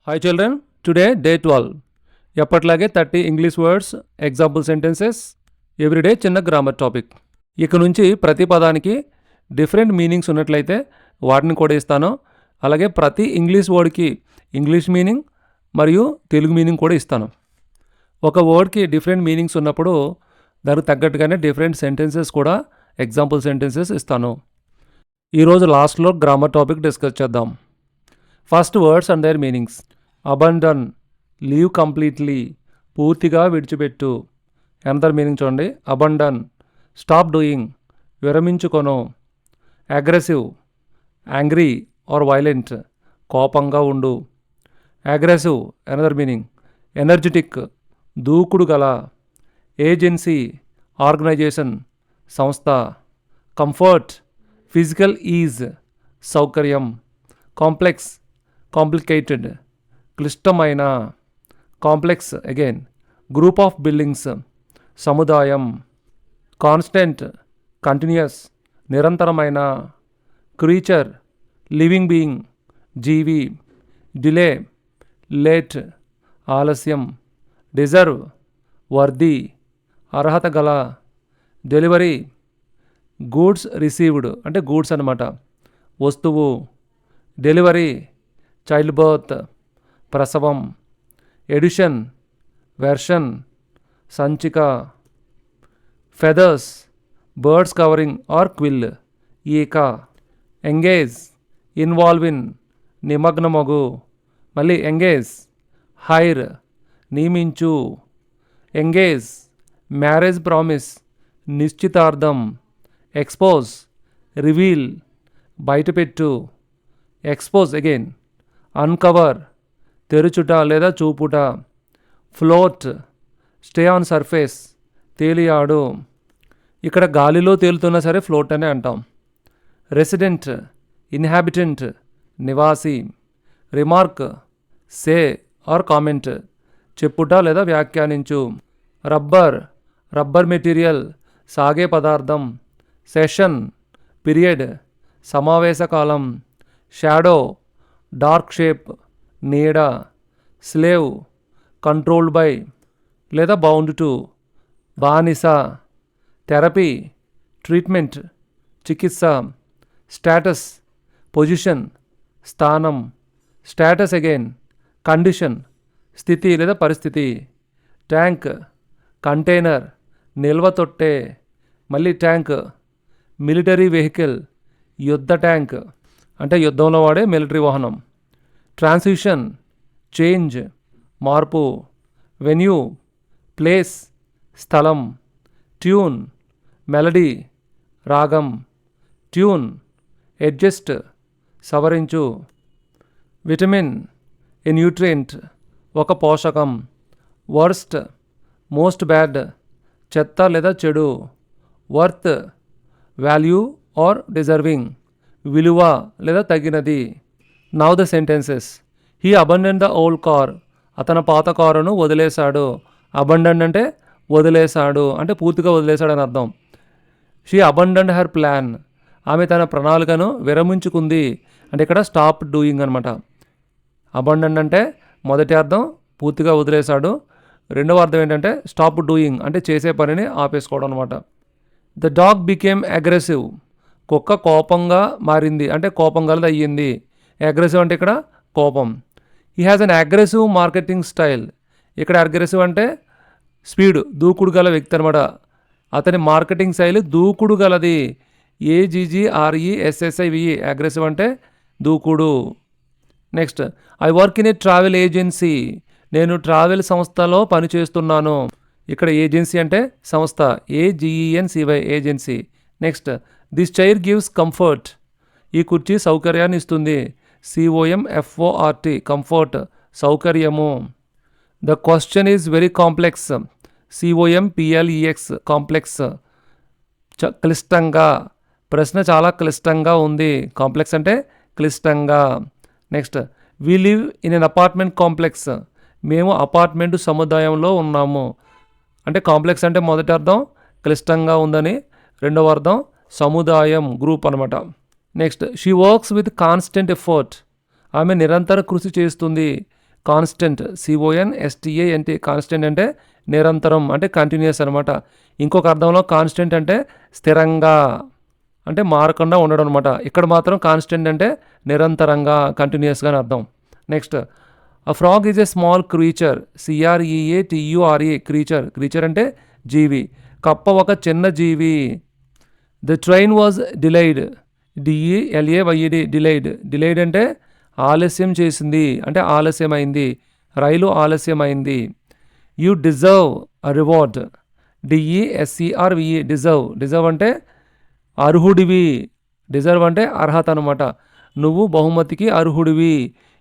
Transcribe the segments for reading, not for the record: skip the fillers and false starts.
Hi children, today day 12. ఎప్పట్లాగే 30 English words example sentences everyday చిన్న grammar topic. ఇక నుంచి ప్రతి పదానికి డిఫరెంట్ మీనింగ్స్ ఉన్నట్లయితే వాటిని కూడా ఇస్తాను. అలాగే ప్రతి ఇంగ్లీష్ వర్డ్కి ఇంగ్లీష్ మీనింగ్ మరియు తెలుగు మీనింగ్ కూడా ఇస్తాను. ఒక వర్డ్కి డిఫరెంట్ మీనింగ్స్ ఉన్నప్పుడు దానికి తగ్గట్టుగానే డిఫరెంట్ సెంటెన్సెస్ కూడా ఎగ్జాంపుల్ సెంటెన్సెస్ ఇస్తాను. ఈరోజు లాస్ట్లో గ్రామర్ టాపిక్ డిస్కస్ చేద్దాం. First words and their meanings. Abandon, leave completely, పూర్తిగా విడిచిపెట్టు. అనదర్ మీనింగ్ చూడండి. అబండన్, స్టాప్ డూయింగ్, విరమించుకొను. అగ్రెసివ్, యాంగ్రీ ఆర్ వైలెంట్, కోపంగా ఉండు. అగ్రెసివ్ అనదర్ మీనింగ్ ఎనర్జెటిక్, దూకుడు గల. ఏజెన్సీ, ఆర్గనైజేషన్, సంస్థ. కంఫర్ట్, ఫిజికల్ ఈజ్, సౌకర్యం. కాంప్లెక్స్, కాంప్లికేటెడ్, క్లిష్టమైన. Complex again group of buildings, సముదాయం. కాన్స్టెంట్, కంటిన్యూస్, నిరంతరమైన. క్రీచర్, లివింగ్ బీయింగ్, జీవి. డిలే, లేట్, ఆలస్యం. డిజర్వ్, వర్ది, అర్హత గల. డెలివరీ, గూడ్స్ రిసీవ్డ్ అంటే గూడ్స్ అన్నమాట, వస్తువు. డెలివరీ, చైల్డ్ బర్త్, ప్రసవం. ఎడిషన్, వెర్షన్, సంచిక. Feathers, birds covering or quill, ఈక. ఎంగేజ్, ఇన్వాల్వ్ ఇన్, నిమగ్నమగు. మళ్ళీ ఎంగేజ్, హైర్, నియమించు. ఎంగేజ్, మ్యారేజ్ ప్రామిస్, నిశ్చితార్థం. ఎక్స్పోజ్, రివీల్, బయటపెట్టు. ఎక్స్పోజ్ అగైన్ అన్కవర్, తెరుచుట లేదా చూపుట. ఫ్లోట్, స్టే ఆన్ సర్ఫేస్, తేలియాడు. ఇక్కడ గాలిలో తేలుతున్నా సరే ఫ్లోట్ అనే అంటాం. రెసిడెంట్, ఇన్హాబిటెంట్, నివాసి. రిమార్క్, సే ఆర్ కామెంట్, చెప్పుట లేదా వ్యాఖ్యానించు. రబ్బర్, రబ్బర్ మెటీరియల్, సాగే పదార్థం. సెషన్, పీరియడ్, సమావేశ కాలం. షాడో, డార్క్ షేప్, నీడ. స్లేవ్, కంట్రోల్డ్ బై లేదా బౌండ్ టు, బానిస. థెరపీ, ట్రీట్మెంట్, చికిత్స. స్టేటస్, పొజిషన్, స్థానం. స్టేటస్ అగైన్ కండిషన్, స్థితి లేదా పరిస్థితి. ట్యాంక్, కంటైనర్, నిల్వ తొట్టె. మళ్ళీ ట్యాంక్. మిలిటరీ వెహికల్, యుద్ధ ట్యాంక్ అంటే యుద్ధంలో వాడే మిలిటరీ వాహనం. ట్రాన్సిషన్, చేంజ్, మార్పు. వెన్యూ, ప్లేస్, స్థలం. ట్యూన్, మెలడీ, రాగం. ట్యూన్, అడ్జస్ట్, సవరించు. విటమిన్, ఏ న్యూట్రియంట్, ఒక పోషకం. వర్స్ట్, మోస్ట్ బ్యాడ్, చెత్త లేదా చెడు. వర్త్, వాల్యూ ఆర్ డిజర్వింగ్, విలువ లేదా తగినది. Now the sentences. He abandon the old car, అతను పాత కారును వదిలేశాడు. అబండన్ అంటే వదిలేశాడు అంటే పూర్తిగా వదిలేశాడు అని అర్థం. షీ అబండన్ హర్ ప్లాన్, ఆమె తన ప్రణాళికను విరమించుకుంది అంటే ఇక్కడ స్టాప్ డూయింగ్ అనమాట. అబండన్ అంటే మొదటి అర్థం పూర్తిగా వదిలేశాడు, రెండవ అర్థం ఏంటంటే స్టాప్ డూయింగ్ అంటే చేసే పనిని ఆపేసుకోవడం అనమాట. ద డాగ్ బికేమ్ అగ్రెసివ్, కుక్క కోపంగా మారింది అంటే కోపం గలది అయ్యింది. అగ్రెసివ్ అంటే ఇక్కడ కోపం. He has an aggressive marketing style, ఇక్కడ అగ్రెసివ్ అంటే స్పీడ్, దూకుడు గల వ్యక్తి అనమాట. అతని మార్కెటింగ్ శైలి దూకుడు గలది. AGGRESSIVE, అగ్రెసివ్ అంటే దూకుడు. Next, I work in a travel agency, నేను ట్రావెల్ సంస్థలో పనిచేస్తున్నాను. ఇక్కడ ఏజెన్సీ అంటే సంస్థ, AGENCY, agency. Next, this chair gives comfort, ఈ కుర్చీ సౌకర్యాన్ని ఇస్తుంది. COMFORT, కంఫర్ట్, సౌకర్యము. The question is very complex, COMPLEX, complex, క్లిష్టంగా. ప్రశ్న చాలా క్లిష్టంగా ఉంది. కాంప్లెక్స్ అంటే క్లిష్టంగా. Next, we live in an apartment complex, మేము అపార్ట్మెంట్ సముదాయంలో ఉన్నాము. అంటే కాంప్లెక్స్ అంటే మొదటి అర్థం క్లిష్టంగా ఉందని, రెండవ అర్థం సముదాయం, గ్రూప్ అనమాట. Next, she works with constant effort, ఆమె నిరంతర కృషి చేస్తుంది. కాన్స్టెంట్, CONSTANT, కాన్స్టెంట్ అంటే నిరంతరం అంటే కంటిన్యూస్ అనమాట. ఇంకొక అర్థంలో కాన్స్టెంట్ అంటే స్థిరంగా అంటే మారకుండా ఉండడం అనమాట. ఇక్కడ మాత్రం కాన్స్టెంట్ అంటే నిరంతరంగా కంటిన్యూస్గా అని అర్థం. Next, a frog is a small creature, CREATURE, creature అంటే జీవి. కప్ప ఒక చిన్న జీవి. The train was delayed, DELAYD, delayed అంటే ఆలస్యం చేసింది అంటే ఆలస్యమైంది, రైలు ఆలస్యమైంది. You deserve a reward, DESERVE, deserve అంటే అర్హుడివి, డిజర్వ్ అంటే అర్హత అనమాట. నువ్వు బహుమతికి అర్హుడివి.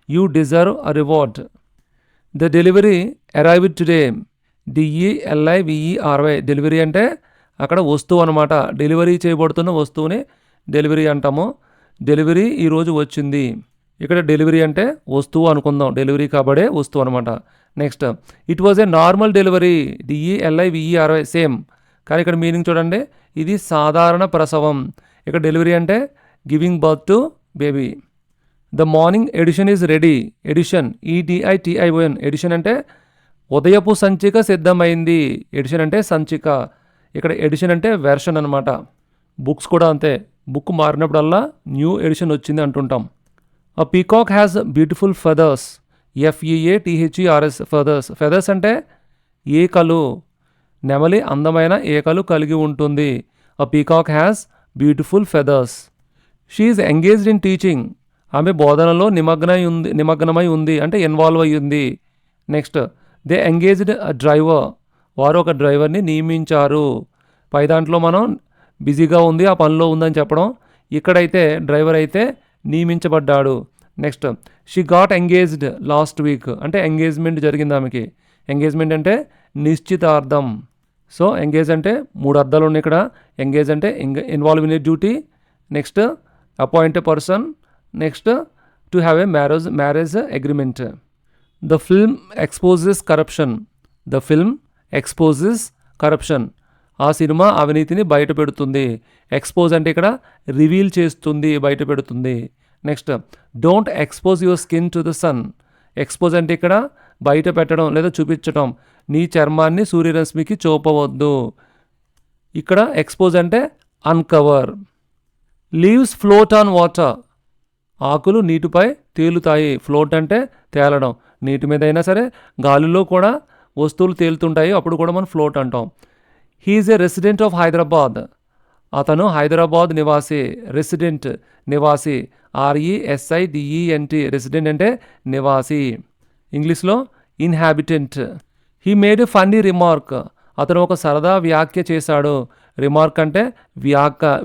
You deserve a reward. The delivery arrived today, DELIVERY, delivery అంటే అక్కడ వస్తువు అనమాట. డెలివరీ చేయబడుతున్న వస్తువుని డెలివరీ అంటాము. డెలివరీ ఈరోజు వచ్చింది. ఇక్కడ డెలివరీ అంటే వస్తువు అనుకుందాం, డెలివరీ కాబడే వస్తువు అనమాట. Next, it was a normal delivery, DELIVERY, same. కానీ ఇక్కడ మీనింగ్ చూడండి, ఇది సాధారణ ప్రసవం. ఇక్కడ డెలివరీ అంటే giving birth to baby. The morning edition is ready, edition EDITION, edition అంటే ఉదయపు సంచిక సిద్ధమైంది. ఎడిషన్ అంటే సంచిక. ఇక్కడ ఎడిషన్ అంటే వెర్షన్ అనమాట. బుక్స్ కూడా అంతే, బుక్ మారినప్పుడల్లా న్యూ ఎడిషన్ వచ్చింది అంటుంటాం. A peacock has beautiful feathers, FEATHERS, feathers అంటే ఏకలు. నెమలి అందమైన ఏకలు కలిగి ఉంటుంది. A peacock has beautiful feathers. She is engaged in teaching, ఆమె బోధనలో నిమగ్నమై ఉంది అంటే ఇన్వాల్వ్ అయ్యింది. Next, they engaged a driver, వారు ఒక డ్రైవర్ని నియమించారు. పై దాంట్లో మనం బిజీగా ఉంది, ఆ పనిలో ఉందని చెప్పడం. ఇక్కడైతే డ్రైవర్ అయితే నియమించబడ్డాడు. Next, she got engaged last week, అంటే ఎంగేజ్మెంట్ జరిగింది ఆమెకి. ఎంగేజ్మెంట్ అంటే నిశ్చితార్థం. సో ఎంగేజ్ అంటే 3 అర్థాలు ఉన్నాయి ఇక్కడ. ఎంగేజ్ అంటే involve in a duty. Next, appoint a person. Next, to have a marriage agreement. The film exposes corruption, corruption. ఆ సినిమా అవినీతిని బయట పెడుతుంది. ఎక్స్పోజ్ అంటే ఇక్కడ రివీల్ చేస్తుంది, బయట పెడుతుంది. Next, don't expose your skin to the sun. Expose అంటే ఇక్కడ బయట పెట్టడం లేదా చూపించడం. నీ చర్మాన్ని సూర్యరశ్మికి చూపవద్దు. ఇక్కడ ఎక్స్పోజ్ అంటే uncover. Leaves float on water, ఆకులు నీటిపై తేలుతాయి. ఫ్లోట్ అంటే తేలడం, నీటి మీద అయినా సరే గాలిలో కూడా వస్తువులు తేలుతుంటాయి, అప్పుడు కూడా మనం ఫ్లోట్ అంటాం. He is a resident of Hyderabad, అతను హైదరాబాద్ నివాసి. రెసిడెంట్ నివాసి, RESIDENT, రెసిడెంట్ అంటే నివాసి. ఇంగ్లీష్లో inhabitant. He made a funny remark, అతను ఒక సరదా వ్యాఖ్య చేశాడు. రిమార్క్ అంటే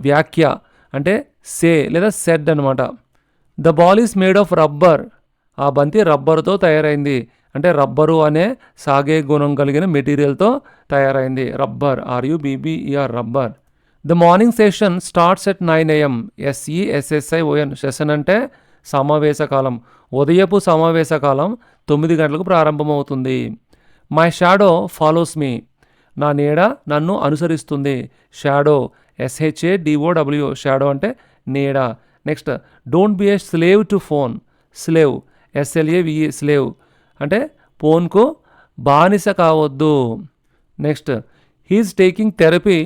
వ్యాఖ్య అంటే సే లేదా సెడ్ అనమాట. The ball is made of rubber, ఆ బంతి రబ్బరుతో తయారైంది. అంటే రబ్బరు అనే సాగే గుణం కలిగిన మెటీరియల్తో తయారైంది. Rubber, RUBBER, rubber. The morning session starts at 9 AM, SESSION, session అంటే సమావేశకాలం. ఉదయపు సమావేశకాలం 9 గంటలకు ప్రారంభమవుతుంది. మై షాడో ఫాలోస్ మీ, నా నీడ నన్ను అనుసరిస్తుంది. షాడో, SHADOW, షాడో అంటే నీడ. Next, don't be a slave to phone, slave, SLAVE, slave అంటే ఫోన్కు బానిస కావద్దు. Next, he is taking therapy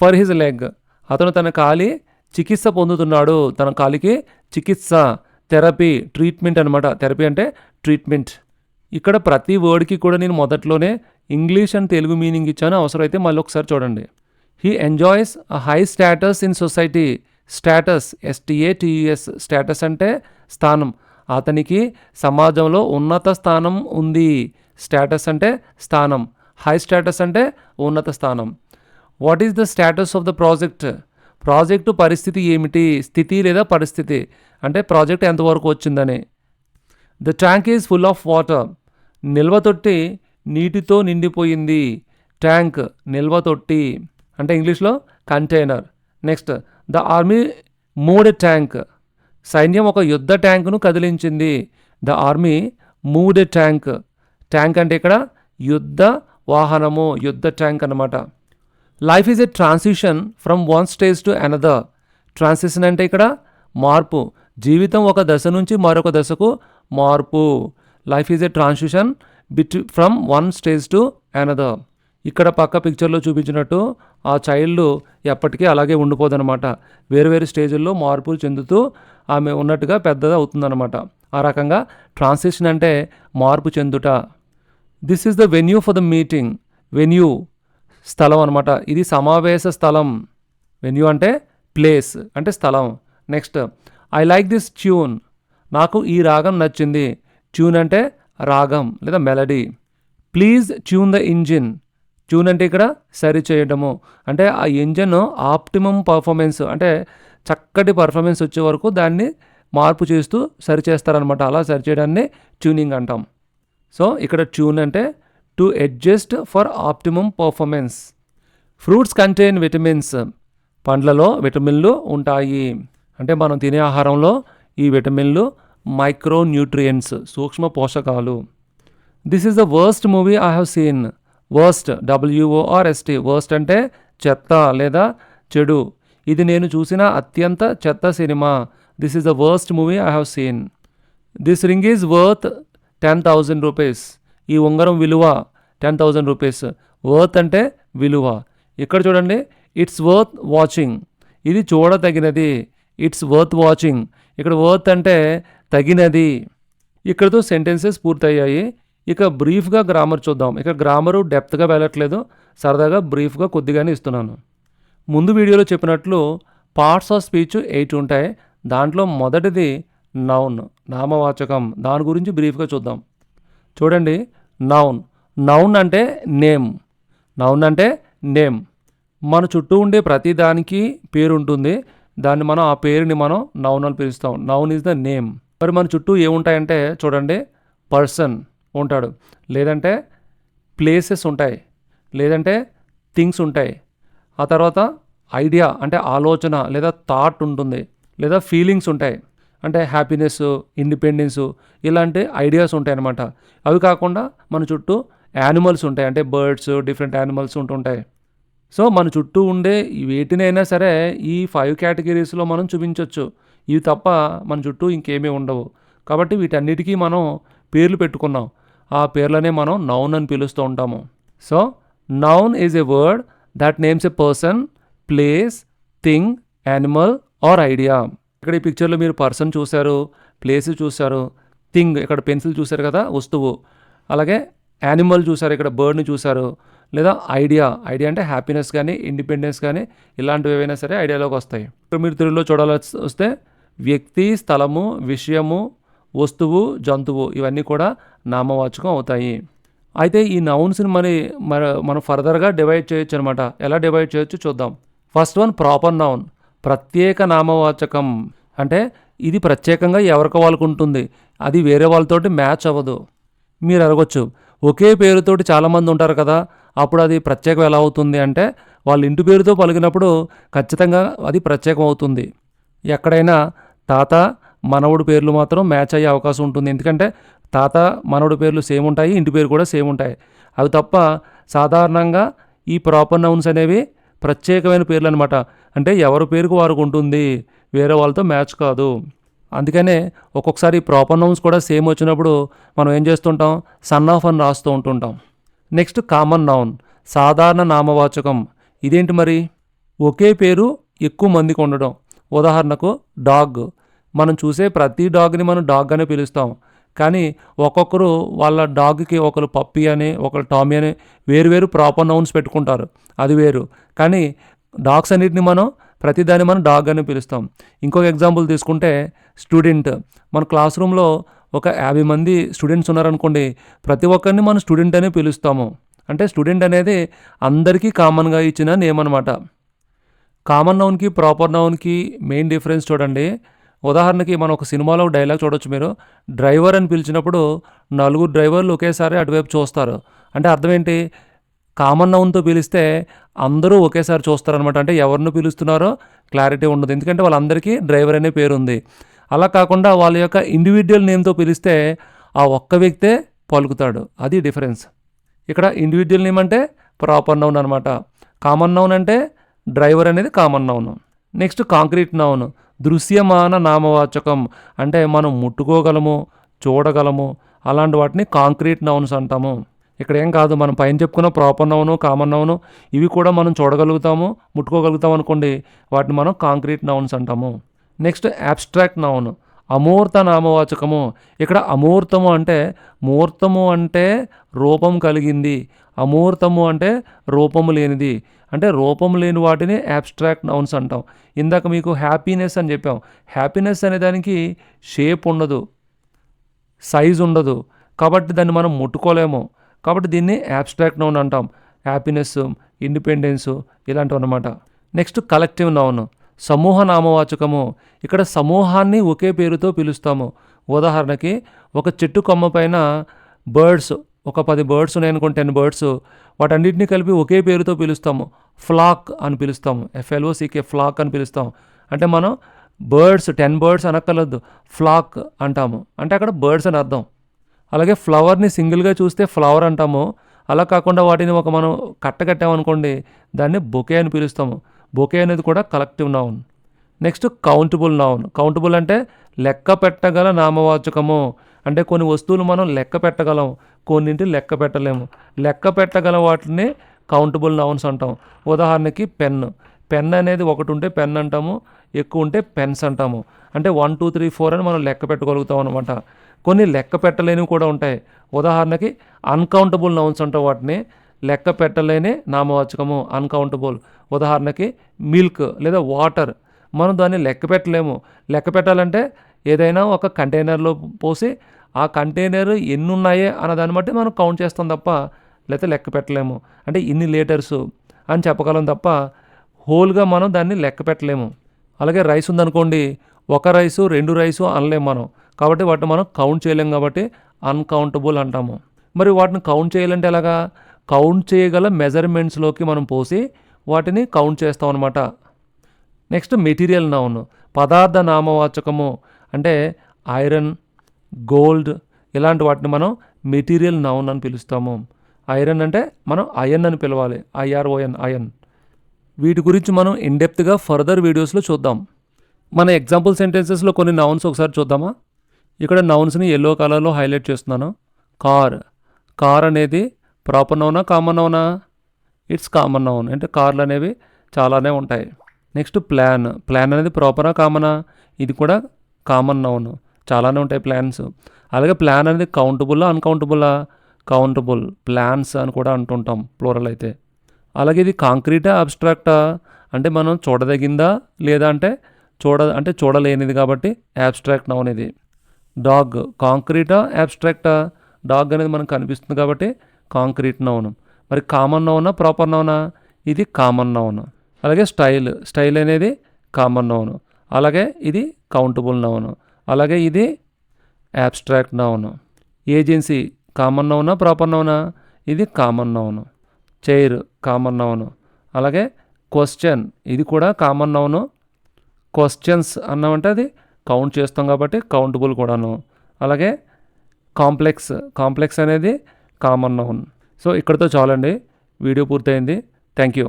for his leg, అతను తన కాలి చికిత్స పొందుతున్నాడు. తన కాలికి చికిత్స, థెరపీ, ట్రీట్మెంట్ అనమాట. థెరపీ అంటే ట్రీట్మెంట్. ఇక్కడ ప్రతి వర్డ్కి కూడా నేను మొదట్లోనే ఇంగ్లీష్ అండ్ తెలుగు మీనింగ్ ఇచ్చాను, అవసరమైతే మళ్ళీ ఒకసారి చూడండి. He enjoys a high status in society, status, STATUS, status అంటే స్థానం. అతనికి సమాజంలో ఉన్నత స్థానం ఉంది. స్టేటస్ అంటే స్థానం, హై స్టేటస్ అంటే ఉన్నత స్థానం. What is the status of the project, project పరిస్థితి ఏమిటి, స్థితి లేదా పరిస్థితి అంటే ప్రాజెక్ట్ ఎంతవరకు వచ్చిందని. The tank is full of water, నిల్వ తొట్టి నీటితో నిండిపోయింది. ట్యాంక్, నిల్వ తొట్టి అంటే ఇంగ్లీష్లో container. Next, the army moved a tank, సైన్యం ఒక యుద్ధ ట్యాంకును కదిలించింది. The army moved a tank, tank అంటే ఇక్కడ యుద్ధ వాహనము, యుద్ధ ట్యాంక్ అన్నమాట. Life is a transition from one stage to another, transition అంటే ఇక్కడ మార్పు. జీవితం ఒక దశ నుంచి మరొక దశకు మార్పు. Life is a transition from one stage to another. ఇక్కడ పక్క పిక్చర్లో చూపించినట్టు ఆ చైల్డ్ ఎప్పటికీ అలాగే ఉండిపోదన్నమాట. వేరు వేరు స్టేజ్ల్లో మార్పులు చెందుతూ ఆమె ఉన్నట్టుగా పెద్దది అవుతుందన్నమాట. ఆ రకంగా ట్రాన్సిషన్ అంటే మార్పు చెందుట. This is the venue for the meeting. Venue స్థలం అనమాట. ఇది సమావేశ స్థలం. వెన్యూ అంటే ప్లేస్, అంటే స్థలం. Next, I like this tune. నాకు ఈ రాగం నచ్చింది. ట్యూన్ అంటే రాగం లేదా melody. Please tune the engine. Tune అంటే ఇక్కడ సరి చేయడము, అంటే ఆ ఇంజిన్ ఆప్టిమమ్ పర్ఫార్మెన్స్, అంటే చక్కటి పర్ఫార్మెన్స్ వచ్చే వరకు దాన్ని మార్పు చేస్తూ సరి చేస్తారనమాట. అలా సరి చేయడాన్ని ట్యూనింగ్ అంటాం. సో ఇక్కడ ట్యూన్ అంటే to adjust for optimum performance. Fruits contain vitamins. పండ్లలో విటమిన్లు ఉంటాయి. అంటే మనం తినే ఆహారంలో ఈ విటమిన్లు మైక్రో న్యూట్రియంట్స్, సూక్ష్మ పోషకాలు. This is the worst movie I have seen. Worst, WORST. Worst అంటే చెత్త లేదా చెడు. ఇది నేను చూసిన అత్యంత చెత్త cinema. This is the worst movie I have seen. This ring is worth 10,000 rupees. ఈ ఉంగరం విలువ 10,000 రూపీస్. వర్త్ అంటే విలువ. ఇక్కడ చూడండి, ఇట్స్ వర్త్ వాచింగ్. ఇది చూడతగినది. It's worth watching. ఇక్కడ వర్త్ అంటే తగినది. ఇక్కడతో సెంటెన్సెస్ పూర్తయ్యాయి. ఇక బ్రీఫ్గా గ్రామర్ చూద్దాం. ఇక గ్రామరు డెప్త్గా వెళ్ళట్లేదు, సరదాగా బ్రీఫ్గా కొద్దిగానే ఇస్తున్నాను. ముందు వీడియోలో చెప్పినట్లు పార్ట్స్ ఆఫ్ స్పీచ్ 8 ఉంటాయి. దాంట్లో మొదటిది నౌన్, నామవాచకం. దాని గురించి బ్రీఫ్గా చూద్దాం. చూడండి, నౌన్. నౌన్ అంటే నేమ్. నౌన్ అంటే నేమ్. మన చుట్టూ ఉండే ప్రతి దానికి పేరు ఉంటుంది. దాన్ని మనం, ఆ పేరుని మనం నౌన్ అని పిలుస్తాం. Noun is the name. మరి మన చుట్టూ ఏముంటాయంటే చూడండి, పర్సన్ ఉంటాడు, లేదంటే ప్లేసెస్ ఉంటాయి, లేదంటే థింగ్స్ ఉంటాయి. ఆ తర్వాత ఐడియా అంటే ఆలోచన లేదా థాట్ ఉంటుంది, లేదా ఫీలింగ్స్ ఉంటాయి, అంటే హ్యాపీనెస్, ఇండిపెండెన్సు, ఇలాంటి ఐడియాస్ ఉంటాయి అన్నమాట. అవి కాకుండా మన చుట్టూ యానిమల్స్ ఉంటాయి, అంటే బర్డ్స్, డిఫరెంట్ యానిమల్స్ ఉంటుంటాయి. సో మన చుట్టూ ఉండే వేటినైనా సరే ఈ 5 కేటగిరీస్లో మనం చూపించవచ్చు. ఇవి తప్ప మన చుట్టూ ఇంకేమీ ఉండవు. కాబట్టి వీటన్నిటికీ మనం పేర్లు పెట్టుకున్నాం. ఆ పేర్లనే మనం నౌన్ అని పిలుస్తూ ఉంటాము. So noun is a word that names a person, place, thing, animal or idea. ఇక్కడ ఈ పిక్చర్లో మీరు పర్సన్ చూశారు, ప్లేస్ చూశారు, థింగ్ ఇక్కడ పెన్సిల్ చూశారు కదా, వస్తువు. అలాగే యానిమల్ చూశారు, ఇక్కడ బర్డ్ని చూశారు, లేదా ఐడియా. ఐడియా అంటే హ్యాపీనెస్ కానీ, ఇండిపెండెన్స్ కానీ, ఇలాంటివి ఏవైనా సరే ఐడియాలోకి వస్తాయి. ఇక్కడ మీరు తెలుగులో చూడాల్సి వస్తే వ్యక్తి, స్థలము, విషయము, వస్తువు, జంతువు, ఇవన్నీ కూడా నామవాచకం అవుతాయి. అయితే ఈ నౌన్స్ని మనం ఫర్దర్గా డివైడ్ చేయొచ్చు అనమాట. ఎలా డివైడ్ చేయొచ్చు చూద్దాం. ఫస్ట్ వన్ ప్రాపర్ నౌన్, ప్రత్యేక నామవాచకం. అంటే ఇది ప్రత్యేకంగా ఎవరికి వాళ్ళకు ఉంటుంది, అది వేరే వాళ్ళతోటి మ్యాచ్ అవ్వదు. మీరు అడగొచ్చు, ఒకే పేరుతోటి చాలామంది ఉంటారు కదా, అప్పుడు అది ప్రత్యేకం ఎలా అవుతుంది అంటే, వాళ్ళ ఇంటి పేరుతో పలికినప్పుడు ఖచ్చితంగా అది ప్రత్యేకం అవుతుంది. ఎక్కడైనా తాత, మనవడు పేర్లు మాత్రం మ్యాచ్ అయ్యే అవకాశం ఉంటుంది. ఎందుకంటే తాత, మనవడు పేర్లు సేమ్ ఉంటాయి, ఇంటి పేరు కూడా సేమ్ ఉంటాయి. అవి తప్ప సాధారణంగా ఈ ప్రాపర్ నౌన్స్ అనేవి ప్రత్యేకమైన పేర్లు అనమాట. అంటే ఎవరి పేరుకు వారికి ఉంటుంది, వేరే వాళ్ళతో మ్యాచ్ కాదు. అందుకనే ఒక్కొక్కసారి ప్రాపర్ నౌన్స్ కూడా సేమ్ వచ్చినప్పుడు మనం ఏం చేస్తుంటాం, సన్ ఆఫ్ అని రాస్తూ ఉంటుంటాం. నెక్స్ట్ కామన్ నౌన్, సాధారణ నామవాచకం. ఇదేంటి మరి, ఒకే పేరు ఎక్కువ మందికి ఉండడం. ఉదాహరణకు డాగ్. మనం చూసే ప్రతి డాగ్ని మనం డాగ్ అనే పిలుస్తాం. కానీ ఒక్కొక్కరు వాళ్ళ డాగ్కి ఒకరు పప్పీ అని, ఒకరు టామీ అని వేరు ప్రాపర్ నౌన్స్ పెట్టుకుంటారు, అది వేరు. కానీ డాగ్స్ అన్నిటిని మనం ప్రతిదాన్ని మనం డాగ్ అని పిలుస్తాం. ఇంకొక ఎగ్జాంపుల్ తీసుకుంటే స్టూడెంట్. మన క్లాస్ రూమ్లో ఒక 50 మంది స్టూడెంట్స్ ఉన్నారనుకోండి, ప్రతి ఒక్కరిని మనం స్టూడెంట్ అనే పిలుస్తాము. అంటే స్టూడెంట్ అనేది అందరికీ కామన్గా ఇచ్చిన నేమ్ అనమాట. కామన్ నౌన్కి ప్రాపర్ నౌన్కి మెయిన్ డిఫరెన్స్ చూడండి. ఉదాహరణకి మనం ఒక సినిమాలో డైలాగ్ చూడొచ్చు మీరు, డ్రైవర్ అని పిలిచినప్పుడు 4 డ్రైవర్లు ఒకేసారి అటువైపు చూస్తారు. అంటే అర్థం ఏంటి, కామన్ నౌన్తో పిలిస్తే అందరూ ఒకేసారి చూస్తారనమాట. అంటే ఎవరిని పిలుస్తున్నారో క్లారిటీ ఉండదు, ఎందుకంటే వాళ్ళందరికీ డ్రైవర్ అనే పేరు ఉంది. అలా కాకుండా వాళ్ళ యొక్క ఇండివిజువల్ నేమ్తో పిలిస్తే ఆ ఒక్క వ్యక్తే పలుకుతాడు, అది డిఫరెన్స్. ఇక్కడ ఇండివిజువల్ నేమ్ అంటే ప్రాపర్ నౌన్ అనమాట. కామన్ నౌన్ అంటే డ్రైవర్ అనేది common noun. Next concrete noun, దృశ్యమాన నామవాచకం. అంటే మనం ముట్టుకోగలము, చూడగలము, అలాంటి వాటిని కాంక్రీట్ నౌన్స్ అంటాము. ఇక్కడ ఏం కాదు, మనం పైన చెప్పుకున్న ప్రాపర్ నౌను, కామన్ నౌను ఇవి కూడా మనం చూడగలుగుతాము, ముట్టుకోగలుగుతాం అనుకోండి, వాటిని మనం కాంక్రీట్ నౌన్స్ అంటాము. నెక్స్ట్ అబ్స్ట్రాక్ట్ నౌన్, అమూర్త నామవాచకము. ఇక్కడ అమూర్తము అంటే, మూర్తము అంటే రూపం కలిగింది, అమూర్తము అంటే రూపము లేనిది, అంటే రూపం లేని వాటిని అబ్స్ట్రాక్ట్ నౌన్స్ అంటాం. ఇందాక మీకు హ్యాపీనెస్ అని చెప్పాం. హ్యాపీనెస్ అనే దానికి షేప్ ఉండదు, సైజ్ ఉండదు, కాబట్టి దాన్ని మనం ముట్టుకోలేము, కాబట్టి దీన్ని అబ్స్ట్రాక్ట్ నౌన్ అంటాం. హ్యాపీనెస్, ఇండిపెండెన్స్ ఇలాంటివి అన్నమాట. నెక్స్ట్ కలెక్టివ్ నౌన్, సమూహ నామవాచకము. ఇక్కడ సమూహాన్ని ఒకే పేరుతో పిలుస్తాము. ఉదాహరణకి ఒక చెట్టు కొమ్మ పైన బర్డ్స్, ఒక 10 బర్డ్స్ ఉన్నాయనుకోండి, 10 బర్డ్స్, వాటన్నిటిని కలిపి ఒకే పేరుతో పిలుస్తాము. ఫ్లాక్ అని పిలుస్తాము, FLOCK, ఫ్లాక్ అని పిలుస్తాం. అంటే మనం బర్డ్స్ 10 బర్డ్స్ అనక్కర్లేదు, ఫ్లాక్ అంటాము, అంటే అక్కడ బర్డ్స్ అని అర్థం. అలాగే ఫ్లవర్ని సింగిల్గా చూస్తే ఫ్లవర్ అంటాము, అలా కాకుండా వాటిని మనం కట్టగట్టామనుకోండి, దాన్ని బొకే అని పిలుస్తాము. బొకే అనేది కూడా collective noun. Next countable noun. Countable అంటే లెక్క పెట్టగల నామవాచకము. అంటే కొన్ని వస్తువులు మనం లెక్క పెట్టగలం, కొన్నింటిని లెక్క పెట్టలేము. లెక్క పెట్టగల వాటిని కౌంటబుల్ నౌన్స్ అంటాం. ఉదాహరణకి పెన్, పెన్ అనేది ఒకటి ఉంటే పెన్ అంటాము, ఎక్కువ ఉంటే పెన్స్ అంటాము. అంటే 1 2 3 4 అని మనం లెక్క పెట్టగలుగుతాం అనమాట. కొన్ని లెక్క పెట్టలేనివి కూడా ఉంటాయి. ఉదాహరణకి అన్కౌంటబుల్ నౌన్స్ అంటాం, వాటిని లెక్క పెట్టలేని నామవాచకము అన్కౌంటబుల్. ఉదాహరణకి మిల్క్ లేదా వాటర్, మనం దాన్ని లెక్క పెట్టలేము. లెక్క పెట్టాలంటే ఏదైనా ఒక కంటైనర్లో పోసి ఆ కంటైనర్ ఎన్ని ఉన్నాయే అన్న దాన్ని బట్టి మనం కౌంట్ చేస్తాం తప్ప, లేకపోతే లెక్క పెట్టలేము. అంటే ఇన్ని లీటర్సు అని చెప్పగలం తప్ప హోల్గా మనం దాన్ని లెక్క పెట్టలేము. అలాగే రైస్ ఉందనుకోండి, ఒక రైసు 2 రైసు అనలేము మనం, కాబట్టి వాటిని మనం కౌంట్ చేయలేం, కాబట్టి అన్కౌంటబుల్ అంటాము. మరి వాటిని కౌంట్ చేయాలంటే ఎలాగా? కౌంట్ చేయగల మెజర్మెంట్స్లోకి మనం పోసి వాటిని కౌంట్ చేస్తాం అనమాట. నెక్స్ట్ మెటీరియల్ నౌన్, పదార్థ నామవాచకము. అంటే ఐరన్, గోల్డ్ ఇలాంటి వాటిని మనం మెటీరియల్ నౌన్ అని పిలుస్తాము. ఐరన్ అంటే మనం అయన్ అని పిలవాలి, IRON, అయన్. వీటి గురించి మనం ఇన్డెప్త్గా ఫర్దర్ వీడియోస్లో చూద్దాం. మన ఎగ్జాంపుల్ సెంటెన్సెస్లో కొన్ని నౌన్స్ ఒకసారి చూద్దామా? ఇక్కడ నౌన్స్ని ఎల్లో కలర్లో హైలైట్ చేస్తున్నాను. కార్, కార్ అనేది ప్రాపర్ నౌనా, కామన్ నౌనా? ఇట్స్ కామన్ నౌన్, అంటే కార్లు అనేవి చాలానే ఉంటాయి. నెక్స్ట్ ప్లాన్, ప్లాన్ అనేది ప్రాపరా, కామనా? ఇది కూడా కామన్ నౌన్, చాలానే ఉంటాయి ప్లాన్స్. అలాగే ప్లాన్ అనేది కౌంటబుల్లా, అన్కౌంటబుల్లా? కౌంటబుల్, ప్లాన్స్ అని కూడా అంటుంటాం ప్లూరల్ అయితే. అలాగే ఇది కాంక్రీటా, అబ్స్ట్రాక్టా? అంటే మనం చూడదగిందా లేదా అంటే చూడలేనిది, కాబట్టి అబ్స్ట్రాక్ట్ నౌన్ ఇది. డాగ్, కాంక్రీటా, అబ్స్ట్రాక్టా? డాగ్ అనేది మనకు కనిపిస్తుంది కాబట్టి కాంక్రీట్ నౌన్. మరి కామన్ నౌనా, ప్రాపర్ నౌనా? ఇది కామన్ నౌన్. అలాగే స్టైల్, స్టైల్ అనేది కామన్ నౌన్. అలాగే ఇది కౌంటబుల్ నౌన్. అలాగే ఇది అబ్స్ట్రాక్ట్ నౌన్. ఏజెన్సీ, కామన్ నౌనా, ప్రాపర్ నౌనా? ఇది common noun. Chair, common noun. అలాగే క్వశ్చన్, ఇది కూడా కామన్ నౌన్. క్వశ్చన్స్ అన్నామంటే అది కౌంట్ చేస్తాం కాబట్టి కౌంటబుల్ కూడాను. అలాగే కాంప్లెక్స్, కాంప్లెక్స్ అనేది కామన్ నౌన్. సో ఇక్కడితో చాలండి, వీడియో పూర్తయింది. Thank you.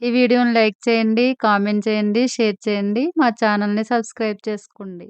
ఈ వీడియోని లైక్ చేయండి, కామెంట్ చేయండి, షేర్ చేయండి. మా ఛానల్‌ని సబ్స్క్రైబ్ చేసుకోండి.